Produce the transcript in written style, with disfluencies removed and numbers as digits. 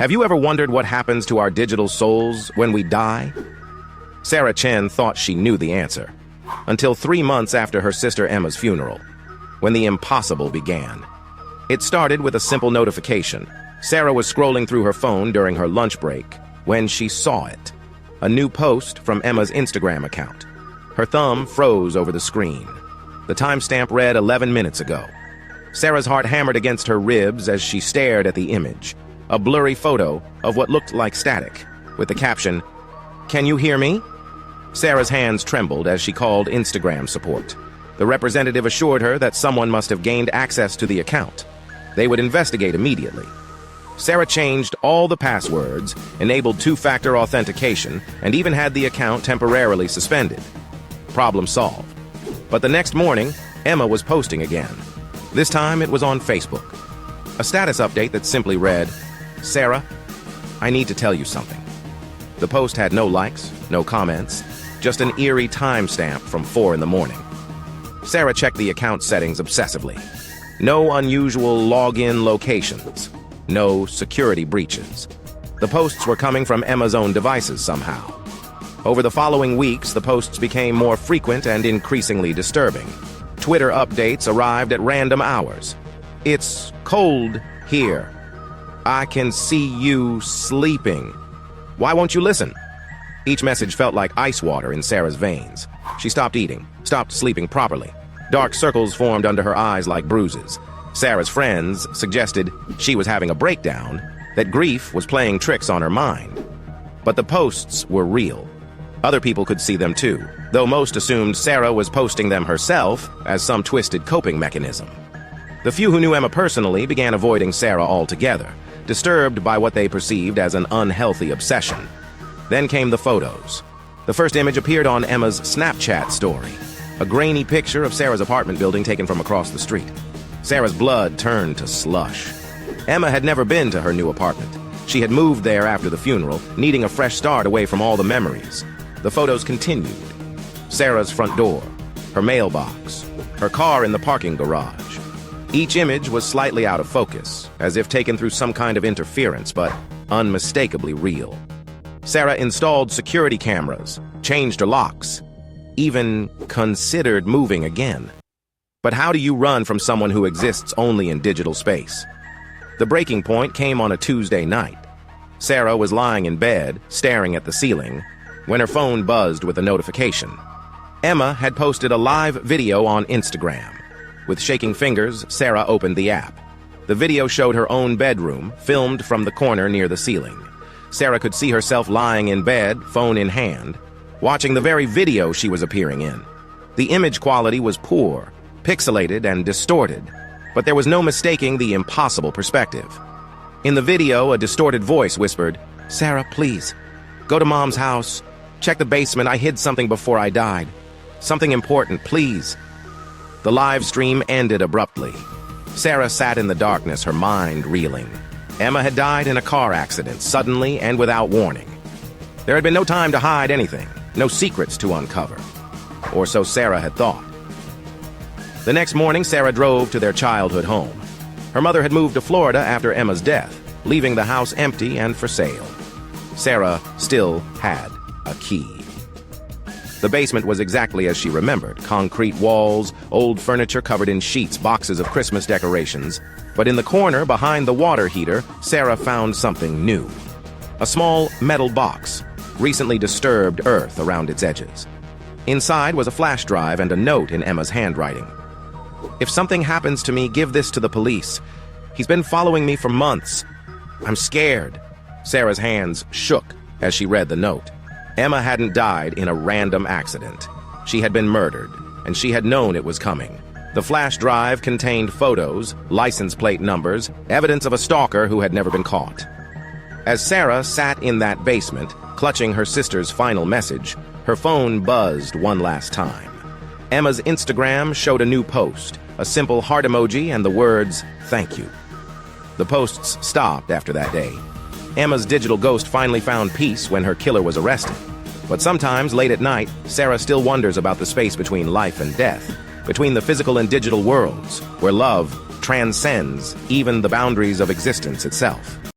Have you ever wondered what happens to our digital souls when we die? Sarah Chen thought she knew the answer, until 3 months after her sister Emma's funeral, when the impossible began. It started with a simple notification. Sarah was scrolling through her phone during her lunch break when she saw it. A new post from Emma's Instagram account. Her thumb froze over the screen. The timestamp read 11 minutes ago. Sarah's heart hammered against her ribs as she stared at the image. A blurry photo of what looked like static, with the caption, "Can you hear me?" Sarah's hands trembled as she called Instagram support. The representative assured her that someone must have gained access to the account. They would investigate immediately. Sarah changed all the passwords, enabled two-factor authentication, and even had the account temporarily suspended. Problem solved. But the next morning, Emma was posting again. This time it was on Facebook. A status update that simply read, "Sarah, I need to tell you something." The post had no likes, no comments, just an eerie timestamp from 4 in the morning. Sarah checked the account settings obsessively. No unusual login locations. No security breaches. The posts were coming from Emma's own devices somehow. Over the following weeks, the posts became more frequent and increasingly disturbing. Twitter updates arrived at random hours. "It's cold here. I can see you sleeping. Why won't you listen?" Each message felt like ice water in Sarah's veins. She stopped eating, stopped sleeping properly. Dark circles formed under her eyes like bruises. Sarah's friends suggested she was having a breakdown, that grief was playing tricks on her mind. But the posts were real. Other people could see them too, though most assumed Sarah was posting them herself as some twisted coping mechanism. The few who knew Emma personally began avoiding Sarah altogether, disturbed by what they perceived as an unhealthy obsession. Then came the photos. The first image appeared on Emma's Snapchat story, a grainy picture of Sarah's apartment building taken from across the street. Sarah's blood turned to slush. Emma had never been to her new apartment. She had moved there after the funeral, needing a fresh start away from all the memories. The photos continued. Sarah's front door, her mailbox, her car in the parking garage. Each image was slightly out of focus, as if taken through some kind of interference, but unmistakably real. Sarah installed security cameras, changed her locks, even considered moving again. But how do you run from someone who exists only in digital space? The breaking point came on a Tuesday night. Sarah was lying in bed, staring at the ceiling, when her phone buzzed with a notification. Emma had posted a live video on Instagram. With shaking fingers, Sarah opened the app. The video showed her own bedroom, filmed from the corner near the ceiling. Sarah could see herself lying in bed, phone in hand, watching the very video she was appearing in. The image quality was poor, pixelated and distorted, but there was no mistaking the impossible perspective. In the video, a distorted voice whispered, "Sarah, please, go to Mom's house. Check the basement. I hid something before I died. Something important, please." The live stream ended abruptly. Sarah sat in the darkness, her mind reeling. Emma had died in a car accident, suddenly and without warning. There had been no time to hide anything, no secrets to uncover. Or so Sarah had thought. The next morning, Sarah drove to their childhood home. Her mother had moved to Florida after Emma's death, leaving the house empty and for sale. Sarah still had a key. The basement was exactly as she remembered, concrete walls, old furniture covered in sheets, boxes of Christmas decorations. But in the corner behind the water heater, Sarah found something new. A small metal box, recently disturbed earth around its edges. Inside was a flash drive and a note in Emma's handwriting. "If something happens to me, give this to the police. He's been following me for months. I'm scared." Sarah's hands shook as she read the note. Emma hadn't died in a random accident. She had been murdered, and she had known it was coming. The flash drive contained photos, license plate numbers, evidence of a stalker who had never been caught. As Sarah sat in that basement, clutching her sister's final message, her phone buzzed one last time. Emma's Instagram showed a new post, a simple heart emoji and the words, "Thank you." The posts stopped after that day. Emma's digital ghost finally found peace when her killer was arrested. But sometimes, late at night, Sarah still wonders about the space between life and death, between the physical and digital worlds, where love transcends even the boundaries of existence itself.